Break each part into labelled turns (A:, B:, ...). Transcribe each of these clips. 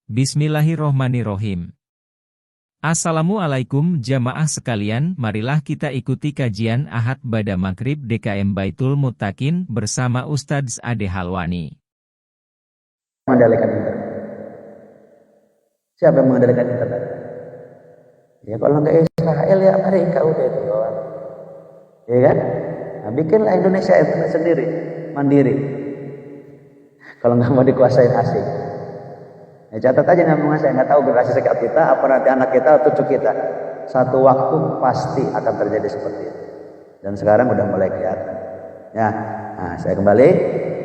A: Bismillahirrohmanirrohim. Assalamualaikum jamaah sekalian, marilah kita ikuti kajian Ahad Bada Maghrib DKM Baitul Muttaqin bersama Ustadz Ade Halwani.
B: Mengendalikan internet. Siapa yang mengendalikan internet? Ya kalau nggak Israel ya Amerika udah itu kawan. Ya kan? Nah, bikinlah Indonesia internet sendiri, mandiri. Kalau nggak mau dikuasain asing. Ya, catat aja nama saya, nggak tahu generasi sekitar kita, apa nanti anak kita atau cucu kita. Satu waktu pasti akan terjadi seperti itu. Dan sekarang udah mulai kelihatan. Ya, nah saya kembali.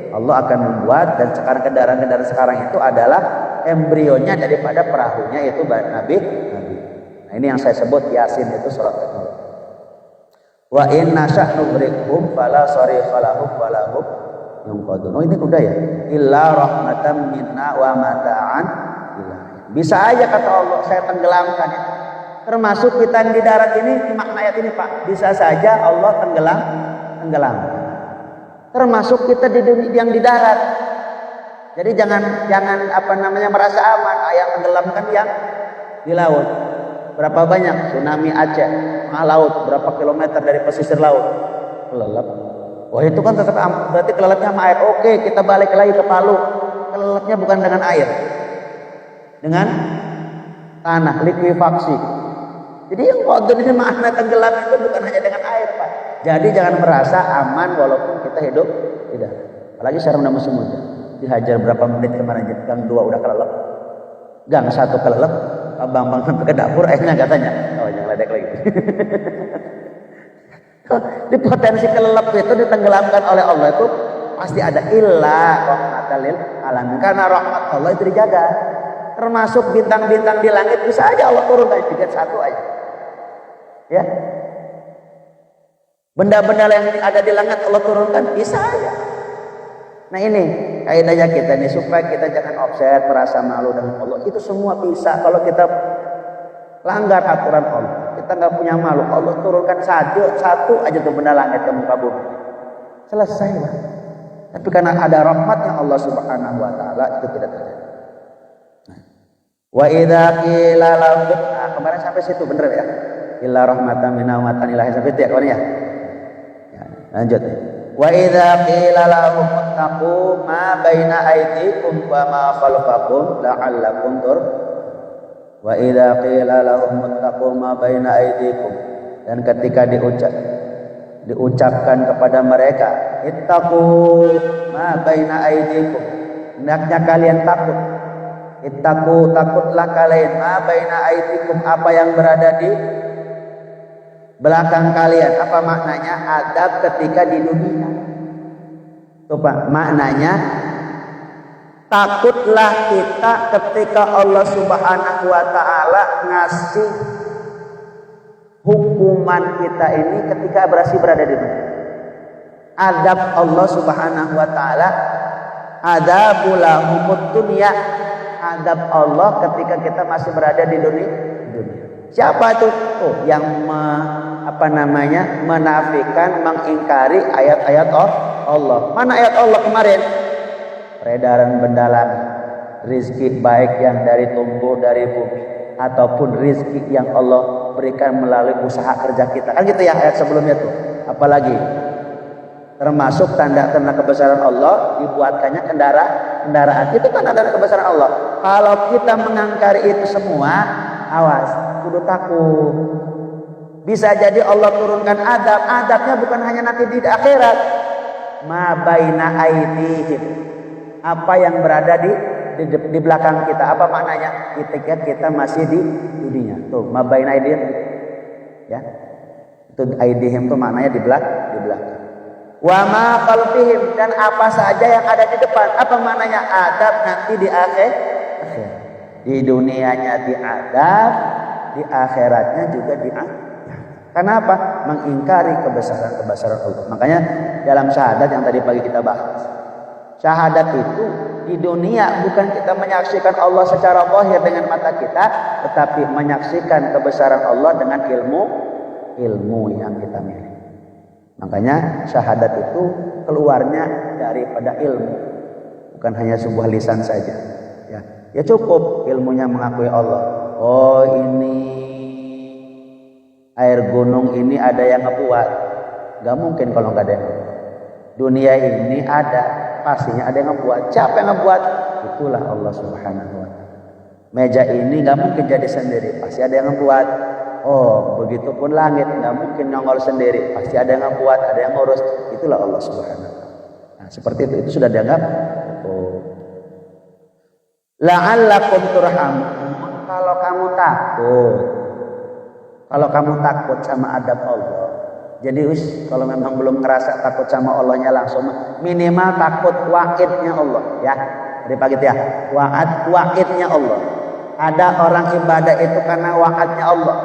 B: Allah akan membuat, dan sekarang kendaraan-kendaraan sekarang itu adalah embrionya daripada perahunya itu Nabi. Nah ini yang saya sebut Yasin itu surat An-Nur. Wa inna sya'nubrikum fala sarifa lahum wa lahum yunqadun. Oh ini udah ya. Illa rahmatan minna wa mata'an ilahi. Bisa aja kata Allah saya tenggelamkan ya. Termasuk kita yang di darat ini, makna ayat ini Pak. Bisa saja Allah tenggelamkan. Termasuk kita yang di darat. Jadi jangan merasa aman. Yang tenggelamkan yang di laut. Berapa banyak tsunami Aceh, tengah laut, berapa kilometer dari pesisir laut, kelelap. Wah itu kan tetap berarti kelelapnya sama air. Oke, kita balik lagi ke Palu. Kelelapnya bukan dengan air, dengan tanah, likuifaksi. Jadi yang kotor ini makna tenggelam itu bukan hanya dengan air, Pak. Jadi jangan merasa aman walaupun kita hidup tidak. Apalagi sekarang udah musim hujan. Dihajar berapa menit kemarin gang 2 udah kelelep. Gang 1 kelelep. Abang-abang sampai ke dapur akhirnya katanya. Oh jangan ledek lagi. Di potensi kelelep itu ditenggelamkan oleh Allah itu pasti ada illa rahmatal lil alamin. Karena rahmat Allah itu dijaga. Termasuk bintang-bintang di langit bisa aja Allah turunkan sedikit satu aja. Ya. Benda-benda yang ada di langit Allah turunkan bisa aja. Nah ini kaidahnya kita nih supaya kita jangan offset merasa malu dengan Allah. Itu semua bisa kalau kita langgar aturan Allah. Kita nggak punya malu. Allah turunkan satu aja tuh benda langit ke muka bumi. Selesai lah. Tapi karena ada rahmatnya Allah Subhanahu Wa Taala itu tidak terjadi. Wa idza qila lahum, kemarin sampai situ bener ya. Illa rahmatan minna wa matan ilahi sampai itu ya kawan ya. Lanjut. Wa idza qila lahum ittaqu ma baina aydikum wa ma khalfakum la'allakum wa idza qila lahum ittaqu ma baina aydikum, dan ketika diucapkan kepada mereka ittaqu ma baina aydikum, hendaknya kalian takut. Ittaqu, takutlah kalian ma baina aydikum, apa yang berada di belakang kalian. Apa maknanya? Adab ketika di dunia. Tuh Pak, maknanya takutlah kita ketika Allah Subhanahu Wa Taala ngasih hukuman kita ini ketika berada di dunia. Adab Allah Subhanahu Wa Taala, adabul lahumud dunya, adab Allah ketika kita masih berada di dunia. Siapa itu? Oh, yang menafikan, mengingkari ayat-ayat Allah. Mana ayat Allah kemarin? Peredaran benda langit, rizki baik yang dari tumbuh dari bumi, ataupun rizki yang Allah berikan melalui usaha kerja kita. Kan gitu ya ayat sebelumnya tuh. Apalagi termasuk tanda-tanda kebesaran Allah dibuatkannya kendaraan. Itu tanda-tanda kebesaran Allah. Kalau kita mengingkari itu semua, awas, kudu takut. Bisa jadi Allah turunkan adab. Adabnya bukan hanya nanti di akhirat. Ma baina aidihim, apa yang berada di belakang kita. Apa maknanya? Ketika kita masih di dunia. Tuh, ma baina aidihim. Ya. Itu aidihim tuh maknanya di belakang. Wa ma khalfihim, dan apa saja yang ada di depan. Apa maknanya? Adab nanti di akhir. Di dunianya diadab, di akhiratnya juga diadab. Kenapa? Mengingkari kebesaran Allah. Makanya dalam syahadat yang tadi pagi kita bahas, syahadat itu di dunia bukan kita menyaksikan Allah secara zahir dengan mata kita, tetapi menyaksikan kebesaran Allah dengan ilmu yang kita miliki. Makanya syahadat itu keluarnya daripada ilmu, bukan hanya sebuah lisan saja. Ya. Ya cukup ilmunya mengakui Allah. Oh ini air gunung ini ada yang ngebuat. Gak mungkin kalau gak ada yang ngebuat. Dunia ini ada, pastinya ada yang ngebuat. Siapa yang ngebuat? Itulah Allah Subhanahu wa ta'ala. Meja ini gak mungkin jadi sendiri, pasti ada yang ngebuat. Oh, begitupun langit gak mungkin nongol sendiri, pasti ada yang ngebuat, ada yang ngurus. Itulah Allah Subhanahu wa ta'ala. Nah, seperti itu sudah dianggap. Oh. La'allakum turhamun. Kalau kamu takut sama adab Allah. Jadi kalau memang belum ngerasa takut sama Allahnya langsung, minimal takut wa'idnya Allah ya. Dari pagi ya, wa'idnya Allah. Ada orang ibadah itu karena wa'adnya Allah.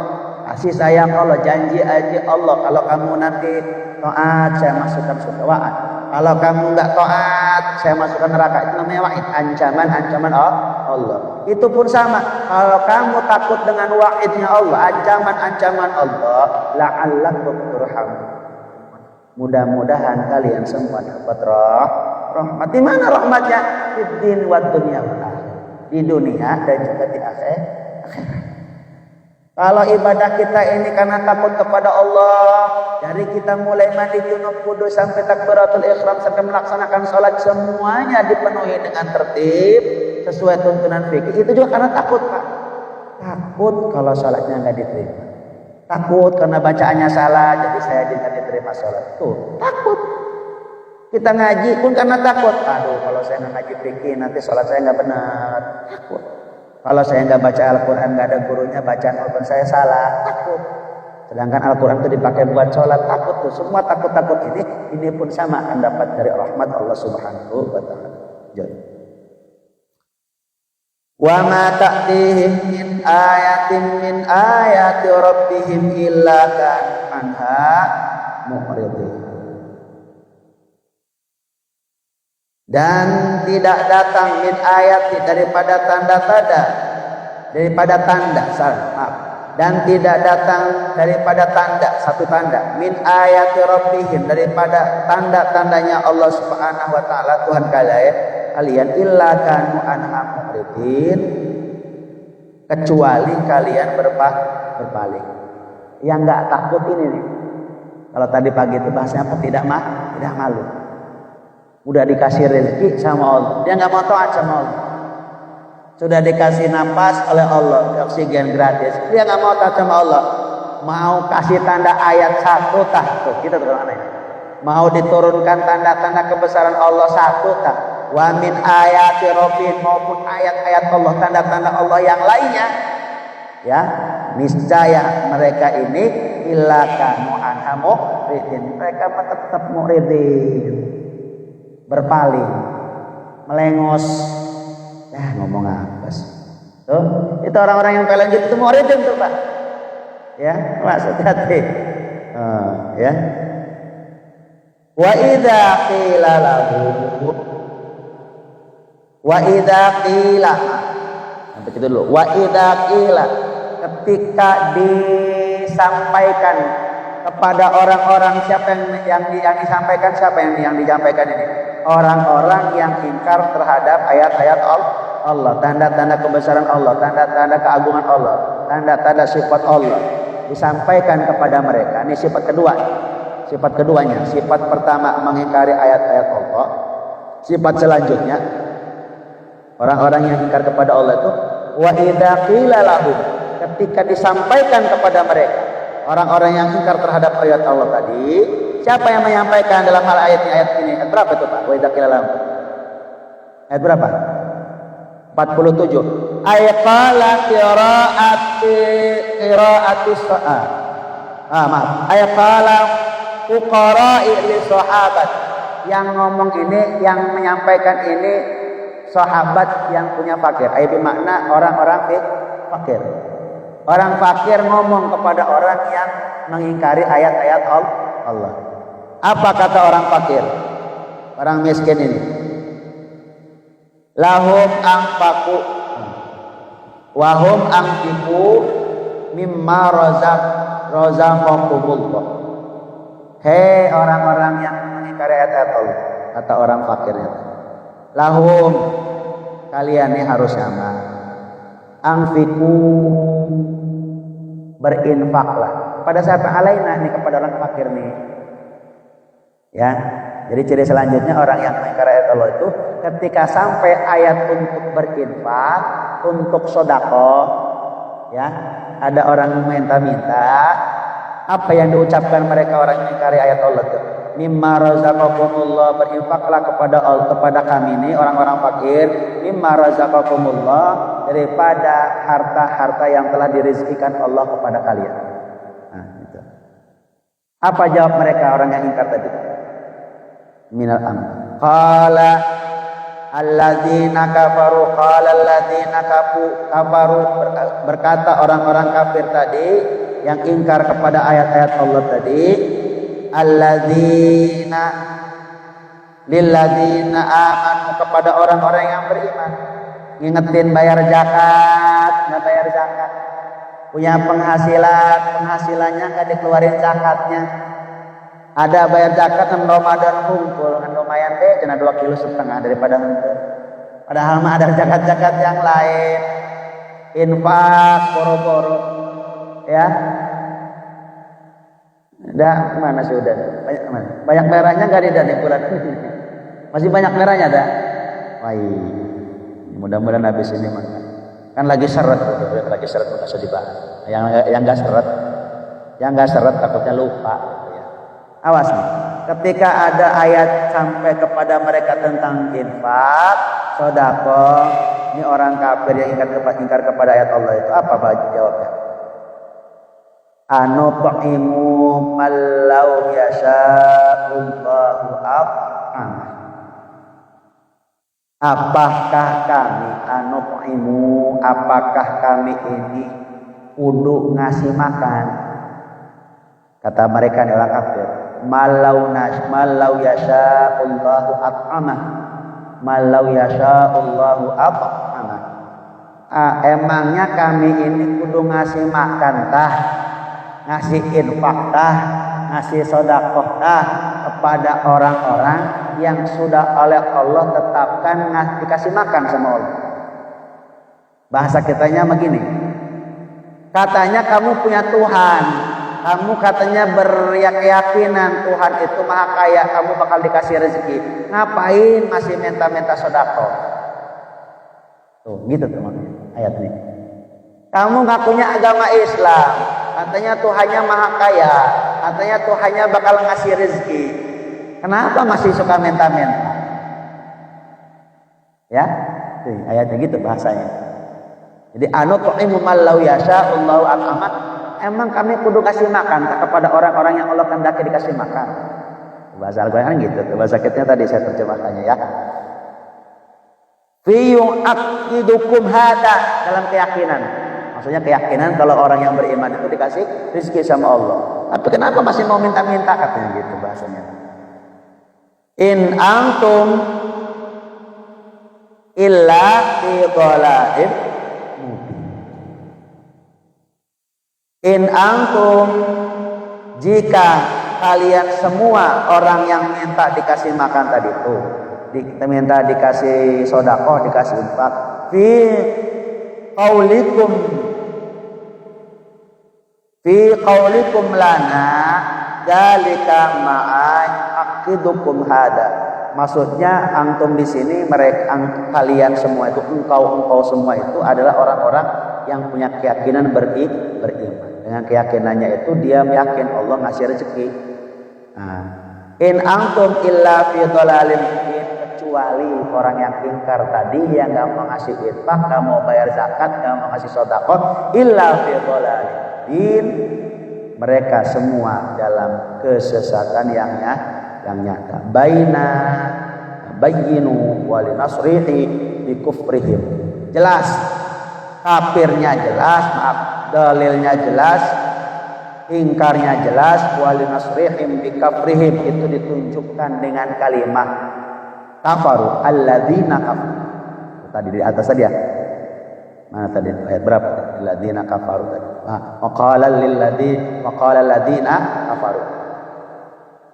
B: Kasih sayang Allah, janji Allah. Kalau kamu nanti taat, saya masukkan surga, wa'ad. Kalau kamu enggak taat, saya masukkan neraka. Itu namanya wa'id, ancaman Allah. Itu pun sama. Kalau kamu takut dengan wa'idnya Allah, ancaman Allah, la'allakum turhamun. Mudah-mudahan kalian semua dapat rahmat. Di mana rahmatnya? Fiddin wa dunya wal akhirah. Di dunia dan juga di akhirat. Kalau ibadah kita ini karena takut kepada Allah, dari kita mulai mandi junub wudu sampai takbiratul ihram sampai melaksanakan sholat, semuanya dipenuhi dengan tertib sesuai tuntunan fikih. Itu juga karena takut, Pak. Takut kalau sholatnya nggak diterima. Takut karena bacaannya salah, jadi saya tidak diterima sholat. Tuh, takut. Kita ngaji pun karena takut. Aduh, kalau saya nggak ngaji fikih nanti sholat saya nggak benar. Takut. Kalau saya nggak baca Al-Quran, nggak ada gurunya, bacaan Al-Quran saya salah, takut. Sedangkan Al-Quran itu dipakai buat sholat, takut tuh. Semua takut-takut ini pun sama akan dapat dari rahmat Allah Subhanahu wa ta'ala. Wa ma ta'tihim min ayatin min ayati rabbihim illa kan anha mu'ridin. Dan tidak datang min ayat daripada tanda dan tidak datang daripada satu tanda min ayati rabbihim, daripada tanda-tandanya Allah Subhanahu wa ta'ala Tuhan kalian illa kanu anha mu'ridin, kecuali kalian berpaling. Yang enggak takut ini nih. Kalau tadi pagi itu bahasanya apa? Tidak malu. Udah dikasih rezeki sama Allah, dia nggak mau taat sama Allah. Sudah dikasih napas oleh Allah, oksigen gratis, dia nggak mau taat sama Allah. Mau kasih tanda ayat satu tah, tuh kita tuh aneh. Mau diturunkan tanda-tanda kebesaran Allah satu tah. Wa min ayati rabbin, maupun ayat-ayat Allah, tanda-tanda Allah yang lainnya. Ya, niscaya mereka ini illa kanu anha mu'ridin, mereka tetap mu'ridin. Berpaling, melengos, ngomong apa sih? Tuh, itu orang-orang yang kalian gitu semua muridin tuh, Pak. Ya, maksud hati. Ya. Wa idza qila sampai itu dulu. Wa idza qila, ketika disampaikan kepada orang-orang, siapa yang disampaikan, siapa yang disampaikan ini? Orang-orang yang ingkar terhadap ayat-ayat Allah, tanda-tanda kebesaran Allah, tanda-tanda keagungan Allah, tanda-tanda sifat Allah disampaikan kepada mereka. Ini sifat kedua. Sifat keduanya, sifat pertama mengingkari ayat-ayat Allah. Sifat selanjutnya, orang-orang yang ingkar kepada Allah itu wa idza qila lahum, ketika disampaikan kepada mereka, orang-orang yang ingkar terhadap ayat Allah tadi, siapa yang menyampaikan dalam hal ayat ini? Ayat berapa itu, Pak? Wa idza qila lahum. Ayat berapa? 47. Ayat qala qiraati sa'a. Maaf. Ayat qala fuqara'i li sahabat. Yang ngomong ini, yang menyampaikan ini sahabat yang punya fakir. Ayat bermakna orang-orang fakir. Orang fakir ngomong kepada orang yang mengingkari ayat-ayat Allah. Apa kata orang fakir? Orang miskin ini. Lahum anfaqu wahum anfiqu mimma razaqakumullah. Hei orang-orang yang mengingkari ayat-ayat Allah, kata orang fakirnya. Lahum, kalian ini harus sama. Anfiku, berinfaklah. Kepada siapa? Alaina, nih kepada orang fakir nih. Ya. Jadi ciri selanjutnya orang yang mengingkari ayat Allah itu ketika sampai ayat untuk berinfak, untuk sedekah, ya, ada orang minta-minta, apa yang diucapkan mereka orang yang mengingkari ayat Allah itu? Mimma razaqakumullah, berinfaklah kepada kami ini orang-orang fakir, mimma razaqakumullah, daripada harta-harta yang telah dirizkikan Allah kepada kalian. Nah, gitu. Apa jawab mereka orang yang ingkar tadi? Minal amr. Qala alladzina kafaru, berkata orang-orang kafir tadi yang ingkar kepada ayat-ayat Allah tadi, alladzina lilladzina amanu, kepada orang-orang yang beriman. Ngingetin bayar zakat, nggak bayar zakat. Punya penghasilannya nggak dikeluarin zakatnya. Ada bayar zakat dan Ramadan kumpul kan lumayan deh, cina 2,5 kilo daripada henteu. Padahal mah ada zakat-zakat yang lain. Infak boro-boro. Ya. Dah mana sih udah? Banyak mana? Banyak merahnya enggak di bulan ini? Masih banyak merahnya dah. Wah, mudah-mudahan habis ini mah. Kan lagi seret, lagi seret enggak usah dibahas. Yang enggak seret takutnya lupa. Awas nih, ketika ada ayat sampai kepada mereka tentang infak, sedekah, ini orang kafir yang ingkar kepada ayat Allah itu apa jawabnya? Anu'imu mallau yasha'ullahu at'am. Apakah kami anu'imu, apakah kami ini kudu ngasih makan? Kata mereka adalah kafir. Malau yasha'ullahu at'amah. Malau yasha'ullahu at'amah. Emangnya kami ini kudu ngasih makan tah, ngasih infak tah, ngasih sedekah tah kepada orang-orang yang sudah oleh Allah tetapkan dikasih makan sama Allah. Bahasa kitanya begini. Katanya kamu punya Tuhan. Kamu katanya berkeyakinan Tuhan itu maha kaya, kamu bakal dikasih rezeki. Ngapain masih minta-minta sedekah? Tuh, gitu teman ayat ini. Kamu ngakunya agama Islam, katanya Tuhannya maha kaya, katanya Tuhannya bakal ngasih rezeki. Kenapa masih suka minta-minta? Ya, tuh, ayatnya gitu bahasanya. Jadi anu'imu mallau yasha'ullahu at'amah. Emang kami kudu kasih makan kepada orang-orang yang Allah kehendaki dikasih makan. Bahasa Al-Quran gitu. Bahasa kitanya tadi saya terjemahkannya ya. Fiyung akidukum hada, dalam keyakinan. Maksudnya keyakinan kalau orang yang beriman itu dikasih rezeki sama Allah. Tapi kenapa masih mau minta-minta, katanya gitu bahasanya. In antum illa fi dhalalim. In antum, jika kalian semua orang yang minta dikasih makan tadi itu, minta dikasih sedekah, dikasih infak, fi qaulikum lana dzalika ma'an aqidukum hada. Maksudnya antum di sini, mereka kalian semua itu, engkau semua itu adalah orang-orang yang punya keyakinan beriman. Dengan keyakinannya itu dia yakin Allah ngasih rezeki. Nah, in antum illa fi dhalalin mubin, kecuali orang yang ingkar tadi yang enggak mau ngasih infak, enggak mau bayar zakat, enggak mau ngasih sedekah, illa fi dhalalin mubin, mereka semua dalam kesesatan yang nyata. Bayyinu wa linasrihi bi kufrihim. Jelas kafirnya jelas, maaf, dalilnya jelas, ingkarnya jelas, wali nasrihim bikafrihim, itu ditunjukkan dengan kalimat kafaru alladzina kafaru. Tadi di atas tadi ya. Mana tadi ayat berapa? Alladzina kafaru tadi. Wa qala alladzina kafaru.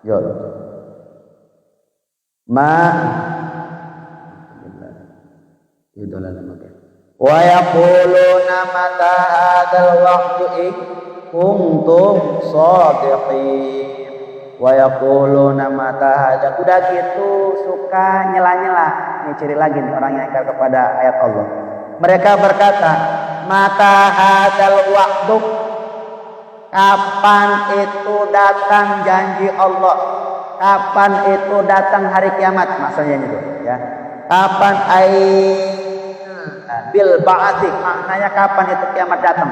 B: Jol. Idolana makan. Wa yaquluna mata hadzal waqtu in kuntum shadiqin. Wa yaquluna mata hadzal, udah gitu suka nyela-nyela. Ini ciri lagi nih orang yang ingkar kepada ayat Allah. Mereka berkata, mata hadzal waqtu, kapan itu datang janji Allah? Kapan itu datang hari kiamat? Maksudnya itu ya. Kapan bil ba'ati, maknanya kapan itu kiamat datang?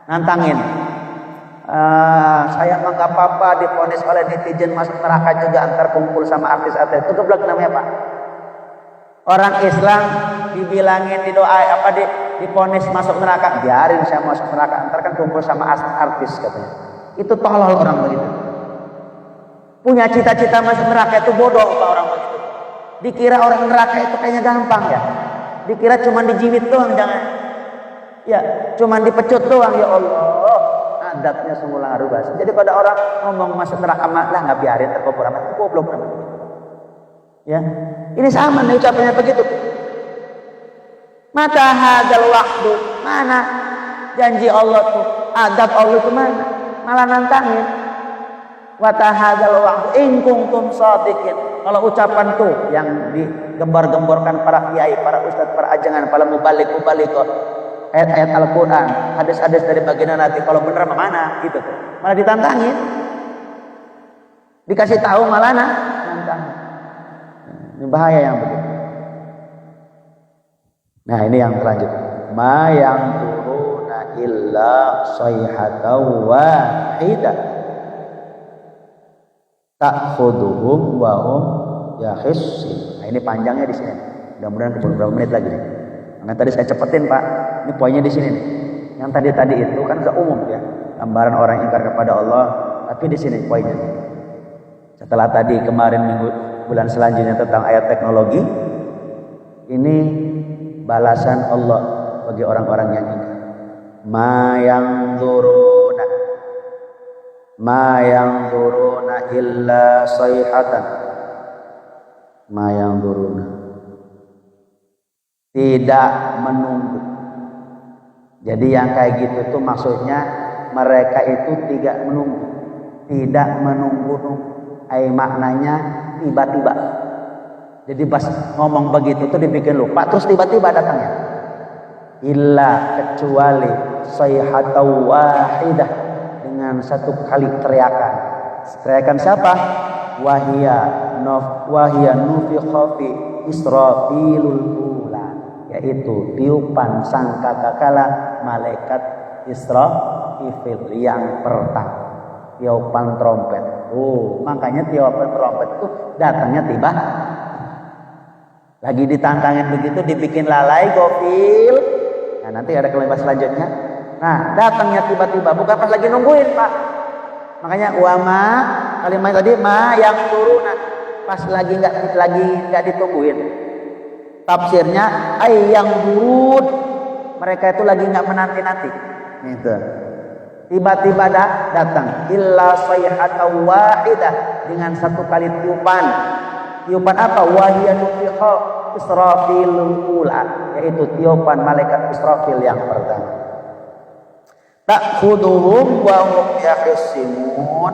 B: Nantangin. Saya mah gak apa-apa diponis oleh netizen masuk neraka juga antar kumpul sama artis-artis. Itu geblek namanya Pak. Orang Islam dibilangin di doa apa diponis masuk neraka, biarin saya masuk neraka, antar kan kumpul sama artis katanya. Itu tolol orang begitu. Punya cita-cita masuk neraka itu bodoh Pak orang begitu. Dikira orang neraka itu kayaknya gampang ya. Dikira cuma dijiwit doang, jangan. Ya, cuma dipecut doang ya Allah. Adatnya semula rubah. Jadi pada orang ngomong masuk neraka lah nggak biarin terkubur amat, itu goblok amat. Ya, ini sama nih ucapannya begitu. Mata hadzal waqtu, mana janji Allah tuh, adab Allah itu mana? Malah nantangin. Mata hadzal waqtu in kuntum shadiqin. Kalau ucapan tuh yang digembar-gemborkan para kiai, para ustadz, para ajangan, para mubalik ayat-ayat Al-Quran, hadis-hadis dari baginda Nabi, kalau bener mana gitu, malah ditantangin, dikasih tahu malah nantangin. Ini bahaya yang begitu. Nah ini yang selanjutnya, ma yang turuna illa sayhatan wahidah ta'khuduhum wa hum yakhis. Nah ini panjangnya di sini. Mudah-mudahan beberapa menit lagi. Nah tadi saya cepetin Pak. Ini poinnya di sini nih. Yang tadi itu kan sudah umum ya, gambaran orang yang ingkar kepada Allah. Tapi di sini poinnya. Setelah tadi kemarin bulan selanjutnya tentang ayat teknologi, ini balasan Allah bagi orang-orang yang ingkar. Ma yang zuruna illa sayhatan. Ma yang zuruna, tidak menunggu. Jadi yang kayak gitu tuh maksudnya mereka itu tidak menunggu. Tidak menunggu. Maknanya tiba-tiba. Jadi pas ngomong begitu tuh dibikin lupa, terus tiba-tiba datangnya. Illa, kecuali sayhatan wahidah, dengan satu kali teriakan. Teriakan siapa? Wahia nufikha fi Israfilul ula, yaitu tiupan sangkakala malaikat Israfil yang pertama. Tiupan trompet. Makanya tiupan trompet itu datangnya tiba. Lagi ditantangin begitu, dibikin lalai gofil. Nah nanti ada kalimat selanjutnya. Nah datangnya tiba-tiba, bukan pas lagi nungguin Pak. Makanya kalimat tadi ma yang turun pas lagi nggak ditungguin. Tafsirnya yang turun, mereka itu lagi nggak menanti-nanti. Gitu. Tiba-tiba datang illa sayhatan wahidah, dengan satu kali tiupan. Tiupan apa? Wahia nufikha Israfilul ula, yaitu tiupan malaikat Israfil yang pertama. Ta'khuduhum wa hum yakhisimun.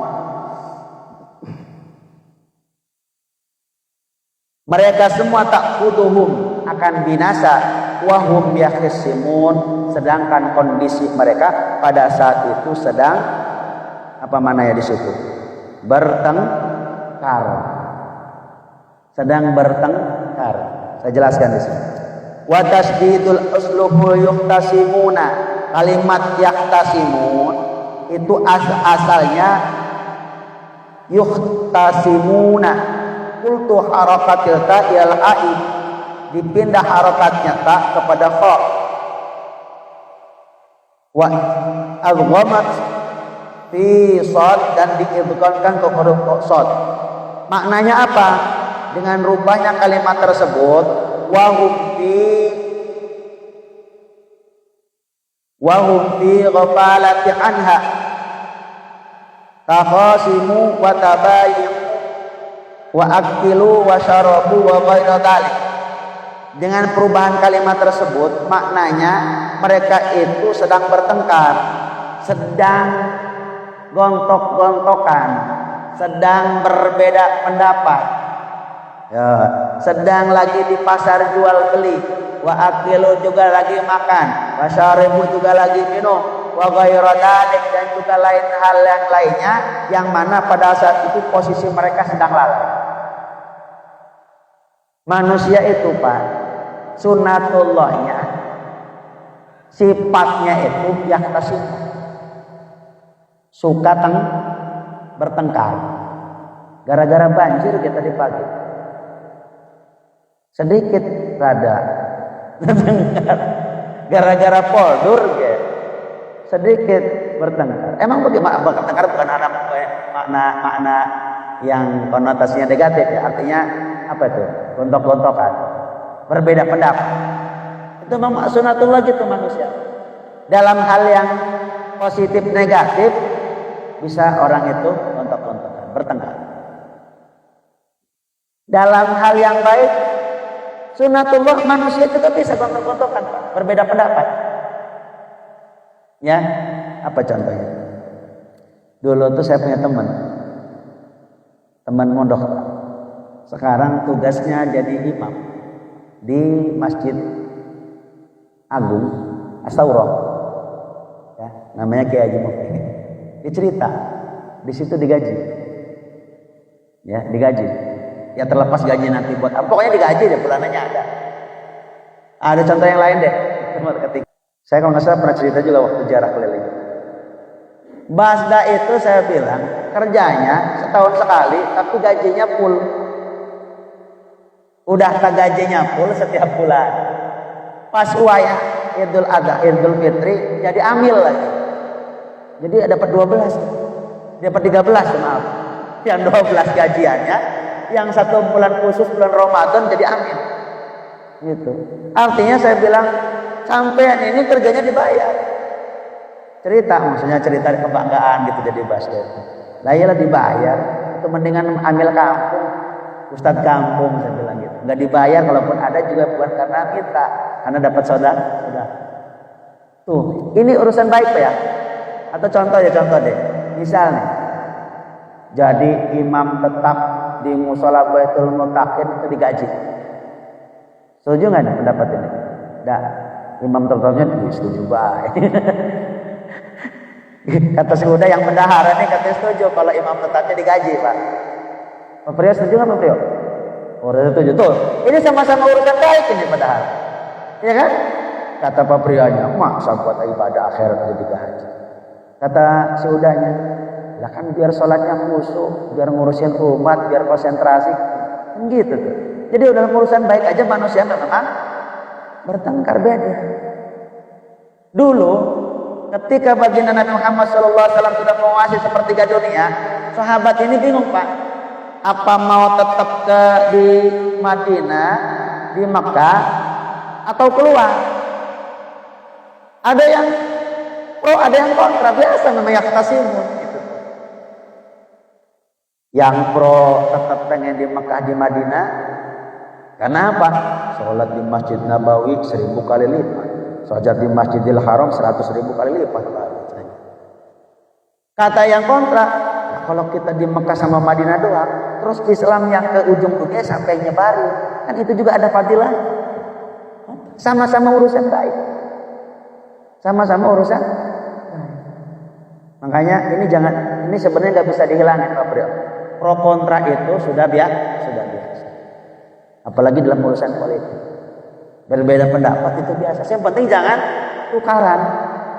B: Mereka semua ta'khuduhum, akan binasa, wa hum yakhisimun, sedangkan kondisi mereka pada saat itu sedang apa mananya di situ? Bertengkar. Sedang bertengkar. Saya jelaskan di sini. Wa tasdidul uslubu yuhtasimuna. Kalimat yahtasimun itu asalnya yuhtasimuna. Kultu harakatil ta ilal ai, dipindah harakatnya ta kepada kha. Wa adghamat fi shad, dan diidghamkan ke huruf shad. Maknanya apa? Dengan rubahnya kalimat tersebut, wa hum fi ghafalati anha takhasimu wa tabayyu wa akilu wa syarabu wa ghairu dzalik. Dengan perubahan kalimat tersebut, maknanya mereka itu sedang bertengkar, sedang gontok-gontokan, sedang berbeda pendapat, ya, sedang lagi di pasar jual beli, wa akilu juga lagi makan, wa syaribu juga lagi minum, wa ghairu dzalik, dan juga lain hal yang lainnya, yang mana pada saat itu posisi mereka sedang lalai. Manusia itu Pak, sunatullahnya, sifatnya itu yaktasim, suka bertengkar. Gara-gara banjir kita di pagi, sedikit rada bertengkar. Gara-gara poldur sedikit bertengkar. Emang bagaimana bertengkar? Bukan ada makna yang konotasinya negatif ya. Artinya apa itu? Gontok-gontokan, berbeda pendapat. Itu memang sunatullah gitu manusia. Dalam hal yang positif negatif bisa orang itu gontok-gontokan, bertengkar. Dalam hal yang baik, sunatullah manusia juga bisa gontok-gontokan, berbeda pendapat. Ya, apa contohnya? Dulu tuh saya punya teman mondok. Sekarang tugasnya jadi imam di Masjid Agung Astaurah, ya, namanya Kiai Haji Mufti. Dia cerita di situ digaji, ya digaji. Ya terlepas gaji nanti buat apa, pokoknya digaji deh, bulanannya ada. Ada contoh yang lain deh. Saya kalau nggak salah pernah cerita juga waktu ziarah keliling. Basda itu saya bilang kerjanya setahun sekali, tapi gajinya full. Udah tak gajinya full setiap bulan. Pas wayah Idul Adha, Idul Fitri, jadi amil lagi. Jadi dapat 12, dapat 13 maaf. Yang 12 gajiannya, yang 1 bulan khusus bulan Ramadan jadi amil. Gitu. Artinya saya bilang sampean ini kerjanya dibayar. Cerita, maksudnya cerita kebanggaan gitu jadi basket. Lah iyalah dibayar, itu mendingan amil kampung, ustadz kampung saya bilang gitu. Nggak dibayar, kalaupun ada juga bukan karena kita, karena dapat saudara. Tuh, ini urusan baik Pak ya. Atau contoh deh. Misalnya, jadi imam tetap di musola Baitul Muttaqin itu digaji. Setuju nggak nih pendapat ini? Dah, imam tetapnya setuju baik. Kata Suda yang bendahara nih katanya setuju kalau imam tetapnya digaji Pak. Pak Priyo setuju nggak Pak Priyo? Oh, setuju tuh. Ini sama-sama urusan baik ini padahal, ya kan? Kata Pak Prionya, masa buat ibadah akhirat jadi gaji. Kata si Udanya, lah kan biar sholatnya khusyuk, biar ngurusin umat, biar konsentrasi, kan gitu tuh. Jadi dalam urusan baik aja manusia memang bertengkar beda. Dulu ketika baginda Nabi Muhammad SAW sudah menguasai sepertiga dunia, sahabat ini bingung Pak, apa mau tetap di Madinah, di Makkah, atau keluar? Ada yang pro, ada yang kontra, biasa namanya khtasimun gitu. Yang pro tetap pengen di Makkah, di Madinah. Karena apa? Sholat di Masjid Nabawi 1000 kali lipat, sholat di Masjidil Haram 100.000 kali lipat. Kata yang kontra, nah, kalau kita di Mekah sama Madinah doang, terus Islam yang ke ujung dunia sampai nyebarin, kan itu juga ada fadilah. Sama-sama urusan baik. Sama-sama urusan. Makanya ini sebenarnya nggak bisa dihilangin Pak Priyo. Pro kontra itu sudah biasa. Apalagi dalam urusan politik. Berbeda pendapat itu biasa. Yang penting jangan tukaran,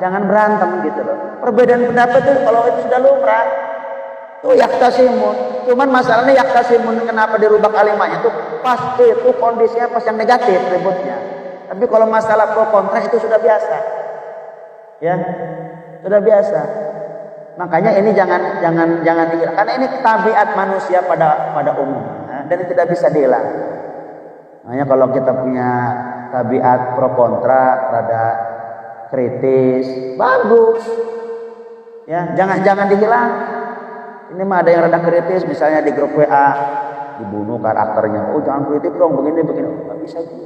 B: jangan berantem gitu loh. Perbedaan pendapat itu kalau itu sudah lumrah, tuh yaktasimun. Cuman masalahnya yaktasimun kenapa dirubah kalimatnya tuh pasti itu kondisinya pas yang negatif ributnya. Tapi kalau masalah pro kontra itu sudah biasa. Ya, sudah biasa. Makanya ini jangan dihilang, karena ini tabiat manusia pada umumnya dan tidak bisa dihilang. Makanya kalau kita punya tabiat pro kontra, rada kritis, bagus. Ya, jangan dihilang. Ini mah ada yang rada kritis, misalnya di grup WA dibunuh karakternya. Oh jangan kritik dong, begini. Nggak bisa gitu.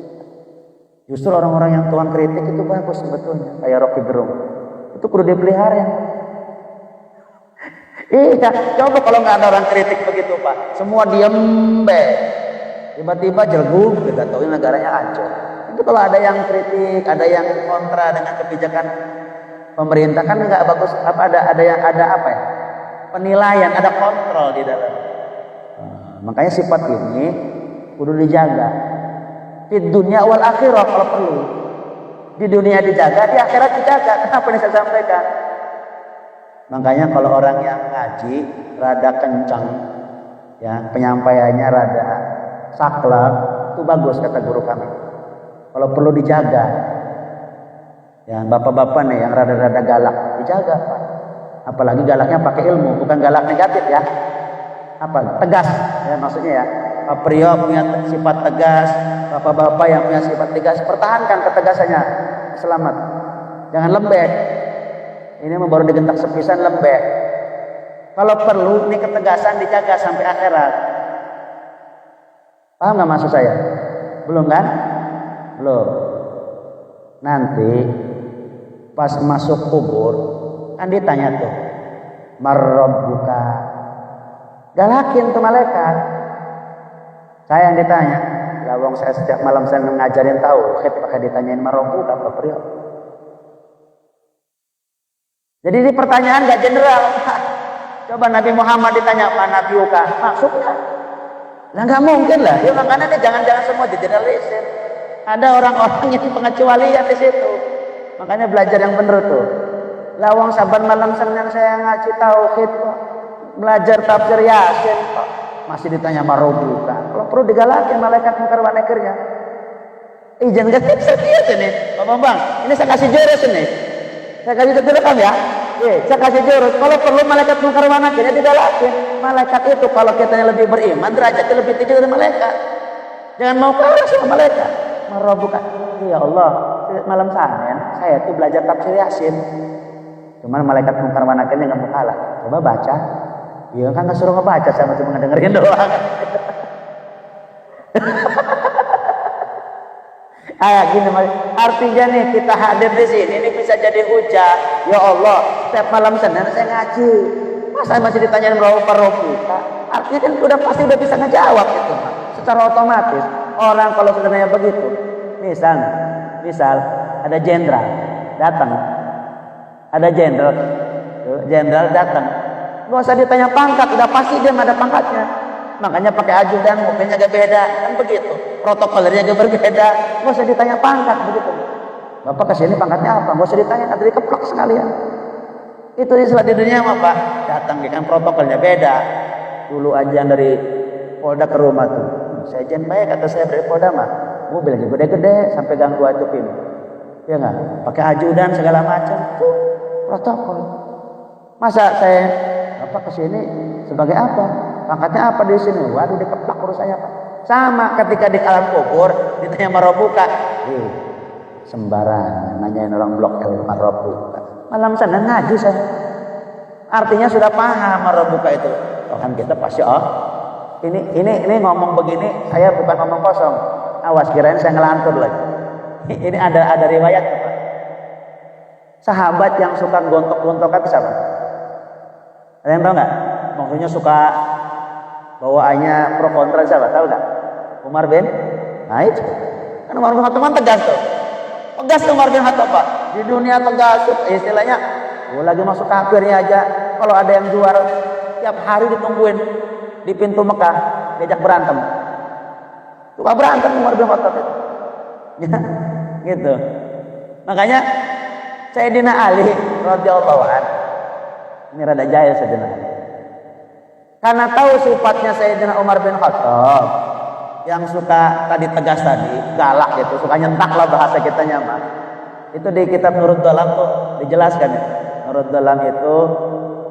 B: Justru orang-orang yang tukang kritik itu bagus sebetulnya, kayak Rocky Gerung. Itu perlu dipelihara ya. Iya, coba kalau nggak ada orang kritik begitu Pak, semua diem be, tiba-tiba jelgug, kita tahu negaranya hancur. Tapi kalau ada yang kritik, ada yang kontra dengan kebijakan pemerintah kan nggak bagus. Apa ada apa ya? Penilaian, ada kontrol di dalam. Makanya sifat ini kudu dijaga. Di dunia wal akhirah kalau perlu. Di dunia dijaga, di akhirat dijaga. Kenapa ini saya sampaikan? Makanya kalau orang yang ngaji rada kencang, ya penyampaiannya rada saklek, itu bagus kata guru kami. Kalau perlu dijaga, ya bapak-bapak nih yang rada-rada galak dijaga, Pak. Apalagi galaknya pakai ilmu, bukan galak negatif ya. Apa? Tegas, ya maksudnya ya. Pak Priyo punya sifat tegas, bapak-bapak yang punya sifat tegas, pertahankan ketegasannya, selamat. Jangan lembek. Ini baru digentak sepisan lembek. Kalau perlu, ini ketegasan dijaga sampai akhirat. Paham nggak maksud saya? Belum kan? Belum. Nanti pas masuk kubur, kan ditanya tuh, marrabbuka. Galakin tuh malaikat. Saya yang ditanya, lawang saya setiap malam saya ngajarin tauhid pakai ditanyain marrabbuka apa Priyo. Jadi ini pertanyaan gak general. Coba Nabi Muhammad ditanya apa nabiuka, maksudnya? Nah nggak mungkin lah. Ya makanya dia jangan semua digeneralisir. Ada orang-orang yang pengecualian di situ. Makanya belajar yang benar tuh. Lawang saban malam Senin saya ngaji tauhid kok. Belajar tafsir Yasin kok. Masih ditanya marrabbuka. Kalau perlu digalakin malaikat mungkar wa nakirnya. Jangan gak serius ini. Bang, ini saya kasih jurus ini. Saya kasih direkam ya. Saya kasih jurus. Kalau perlu malaikat mungkar wa nakirnya digalakin. Malaikat itu kalau kitanya lebih beriman, derajatnya lebih tinggi dari malaikat. Jangan mau kalah sama malaikat. Marrabbuka. Ya Allah, malam Senin saya tuh belajar tafsir Yasin. Cuman malaikat mungkar wa nakirnya nggak mau kalah. Coba baca. Iya kan nggak suruh ngebaca, sama cuma ngedengerin doang. Gini artinya nih kita hadir di sini ini bisa jadi hujah. Ya Allah, setiap malam Senin saya ngaji. Masa masih ditanyain marrabbuka? Artinya kan udah bisa ngejawab itu, Pak. Secara otomatis orang kalau sebenarnya begitu. Misal ada jenderal datang. Ada jenderal datang. Gak usah ditanya pangkat, udah pasti dia ada pangkatnya. Makanya pakai ajudan, mobilnya agak beda, kan begitu. Protokolernya agak berbeda. Gak usah ditanya pangkat begitu. Bapak kesini pangkatnya apa? Gak usah ditanya, nanti dikeplak sekalian. Itu istilah di dunia mah Pak. Datang kan protokolnya beda. Dulu aja dari Polda ke rumah tuh. Saya jen baik kata saya dari Polda mah. Mobil lagi gede-gede sampai ganggu aja pin. Ya nggak? Pakai ajudan segala macam. Protokol. Masa saya Bapak kesini sebagai apa? Pangkatnya apa di sini? Waduh dikeplak urus saya Pak. Sama ketika di alam kubur ditanya marrabbuka. Sembarangan nanyain orang blok L marrabbuka. Malam Senin ngaji saya. Artinya sudah paham marrabbuka itu. Oh kan kita pasti ini ngomong begini saya bukan ngomong kosong. Awas kirain saya ngelantur lagi. Ini ada riwayat Pak. Sahabat yang suka gontok-gontokan itu siapa? Ada yang tahu nggak? Maksudnya suka bawaannya pro kontra siapa? Tahu nggak? Umar bin? Nah itu. Kan Umar bin Khattab tegas tuh. Tegas Umar bin Khattab Pak. Di dunia tegas istilahnya. Lagi masuk kafirnya aja. Kalau ada yang juara tiap hari ditungguin di pintu Mekah diajak berantem. Suka berantem Umar bin Khattab itu. Ya, gitu. Makanya Sayyidina Ali radhiyallahu anhu ini rada jahil Sayyidina Ali. Karena tahu sifatnya Sayyidina Umar bin Khattab yang suka tadi tegas tadi, galak gitu, suka nyentak lah bahasa kita nyaman. Itu di kitab Nurul Dhalam tuh dijelaskan ya. Nurul Dhalam itu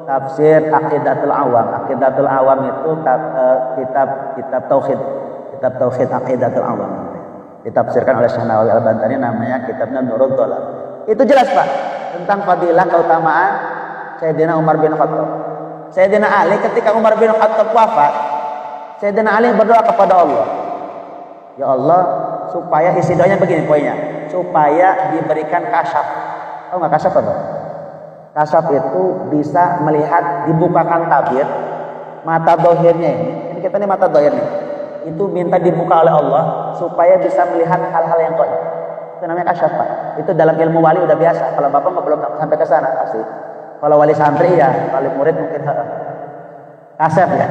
B: tafsir Aqidatul Awam. Aqidatul Awam itu kitab tauhid. Kitab tauhid Aqidatul Awam. Ditafsirkan oleh Syekh Nawawi Al-Bantani namanya kitabnya Nurul Dhalam. Itu jelas Pak tentang fadilah keutamaan Sayyidina Umar bin Khattab. Sayyidina Ali ketika Umar bin Khattab wafat, Sayyidina Ali berdoa kepada Allah. Ya Allah, supaya isi doanya begini poinnya, supaya diberikan kasyaf. Tahu nggak kasyaf apa? Kasyaf itu bisa melihat, dibukakan tabir mata dohirnya ini kita nih mata dohir nih, itu minta dibuka oleh Allah supaya bisa melihat hal-hal yang gaib. Itu namanya kasyaf Pak. Itu dalam ilmu wali udah biasa. Kalau Bapak belum sampai ke sana pasti. Kalau wali santri ya, wali murid mungkin kasyaf ya.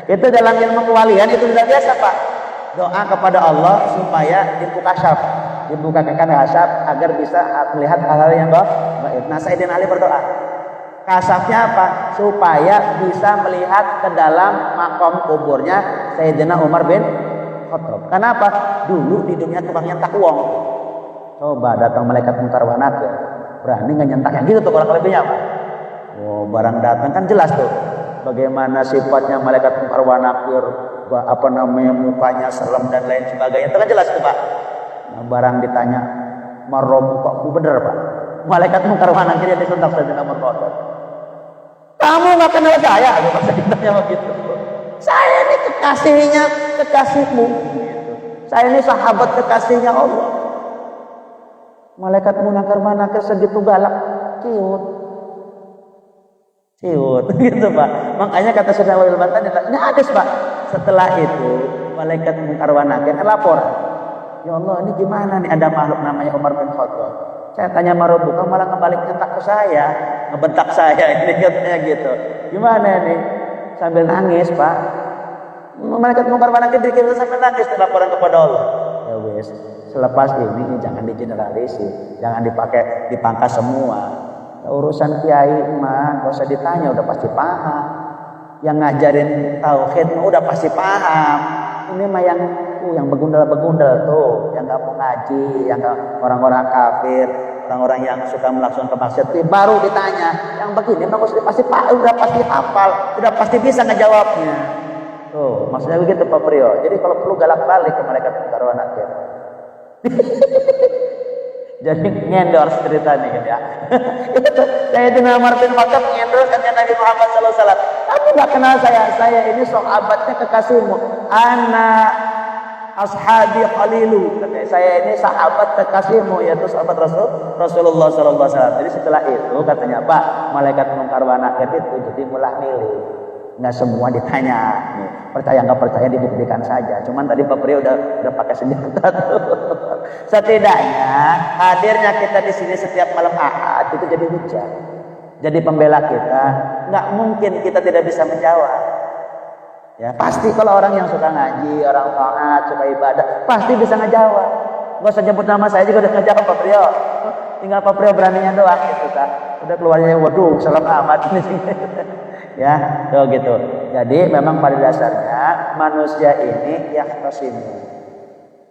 B: Itu dalam ilmu kewalian itu sudah biasa Pak. Doa kepada Allah supaya dibuka kasyaf, dibukakan kasyaf agar bisa melihat hal-hal yang gaib. Nah, Sayyidina Ali berdoa. Kasyafnya apa? Supaya bisa melihat ke dalam makom kuburnya Sayyidina Umar bin Khattab. Kenapa? Dulu di dunia tukang nyentak uang. Coba datang malaikat mungkar wa nakir, berani nggak nyentak yang gitu tuh kurang lebihnya Pak. Oh, barang datang kan jelas tuh bagaimana sifatnya malaikat mungkar wa nakir, apa namanya, mukanya serem dan lain sebagainya. Itu kan jelas tuh Pak. Nah, barang ditanya marrobukaku, bener Pak, malaikat mungkar wa nakir yang disuntak Sayyidina Umar Khattab. Kamu nggak kenal saya, bahasa kitanya begitu. Saya ini kekasihnya, kekasihmu. Saya ini sahabat kekasihnya Allah. Malaikat munakar manakir segitu galak, ciut, gitu Pak. Makanya kata Sayyidina Wali Bantan, ini hadis Pak. Setelah itu malaikat munakar manakir lapor, ya Allah ini gimana nih ada makhluk namanya Umar bin Khattab. Saya tanya marobuka malah ngebalik nyentak ke saya, ngebentak saya ini katanya gitu. Gimana nih? Sambil nangis Pak. Malaikat mungkar manakir dikirim sambil nangis laporan kepada Allah. Ya wes, selepas ini jangan digeneralisir, jangan dipangkas semua. Ya, urusan kiai mah gak usah ditanya, udah pasti paham. Yang ngajarin tauhid mah udah pasti paham. Ini mah yang begundal-begundal tuh, yang nggak mau ngaji, yang orang-orang kafir, orang-orang yang suka melaksanakan kemaksiatan, baru ditanya. Yang begini mah udah pasti hafal, udah pasti bisa ngejawabnya. Tuh, maksudnya begitu Pak Priyo. Jadi kalau perlu galak balik ke malaikat mungkar wa nakir. Jadi ngendorse cerita nih kan ya. Itu Sayyidina Umar bin Khattab ngendorse kan Nabi Muhammad SAW. Kamu nggak kenal saya ini sahabatnya kekasihmu. Ana ashabi khalilu. Saya ini sahabat kekasihmu, yaitu sahabat Rasulullah SAW. Jadi setelah itu katanya Pak, malaikat mungkar wa nakir itu jadi mulai milih. Nggak semua ditanya, nih, percaya nggak percaya dibuktikan saja. Cuman tadi Pak Priyo udah pakai senjata tuh. Setidaknya hadirnya kita di sini setiap malam Ahad itu jadi hujah, jadi pembela kita. Nggak mungkin kita tidak bisa menjawab. Ya pasti kalau orang yang suka ngaji, orang taat, suka ibadah, pasti bisa ngejawab. Nggak usah nyebut nama saya juga udah ngejawab Pak Priyo. Tinggal Pak Priyo beraninya doang gitu kan. Udah keluarnya waduh salam amat ini. Ya, tuh gitu. Jadi memang pada dasarnya manusia ini yahtasimu.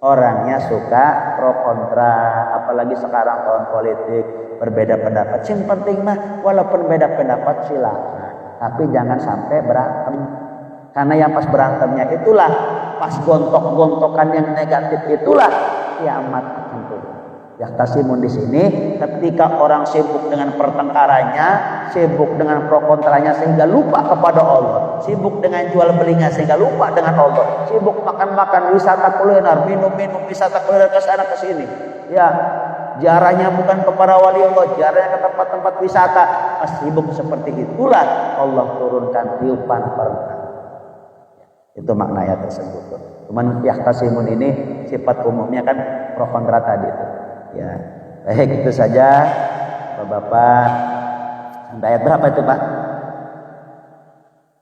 B: Orangnya suka pro kontra, apalagi sekarang tahun politik, berbeda pendapat. Yang penting mah walaupun beda pendapat silakan, tapi jangan sampai berantem. Karena yang pas berantemnya itulah, pas gontok-gontokan yang negatif itulah kiamat akan turun. Yahtasimun di sini ketika orang sibuk dengan pertengkarannya, sibuk dengan pro kontranya sehingga lupa kepada Allah, sibuk dengan jual belinya sehingga lupa dengan Allah, sibuk makan-makan, wisata kuliner, minum-minum, wisata kuliner ke sana ke sini. Ya, jarahnya bukan kepada wali Allah, jarahnya ke tempat-tempat wisata. Pas sibuk seperti itulah Allah turunkan tiupan perang. Itu makna ayat tersebut. Cuman yahtasimun ini sifat umumnya kan pro kontra tadi itu. Ya, baik itu saja Bapak-bapak. Sampai ayat berapa itu Pak?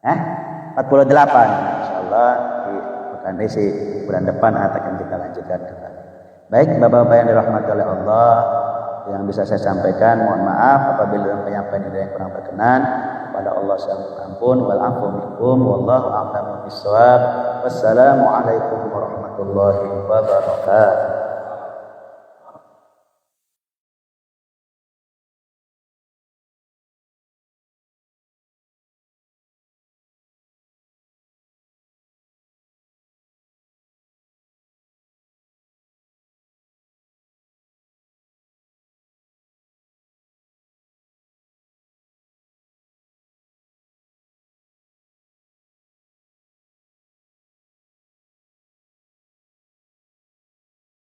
B: 48. Insyaallah di pekan isi bulan depan akan kita lanjutkan kembali. Baik Bapak-bapak yang dirahmati oleh Allah, yang bisa saya sampaikan mohon maaf apabila dalam penyampaian ini yang kurang berkenan. Kepada Allah saya ampun wal afu minkum wallahu a'lam bissawab. Wassalamualaikum warahmatullahi wabarakatuh.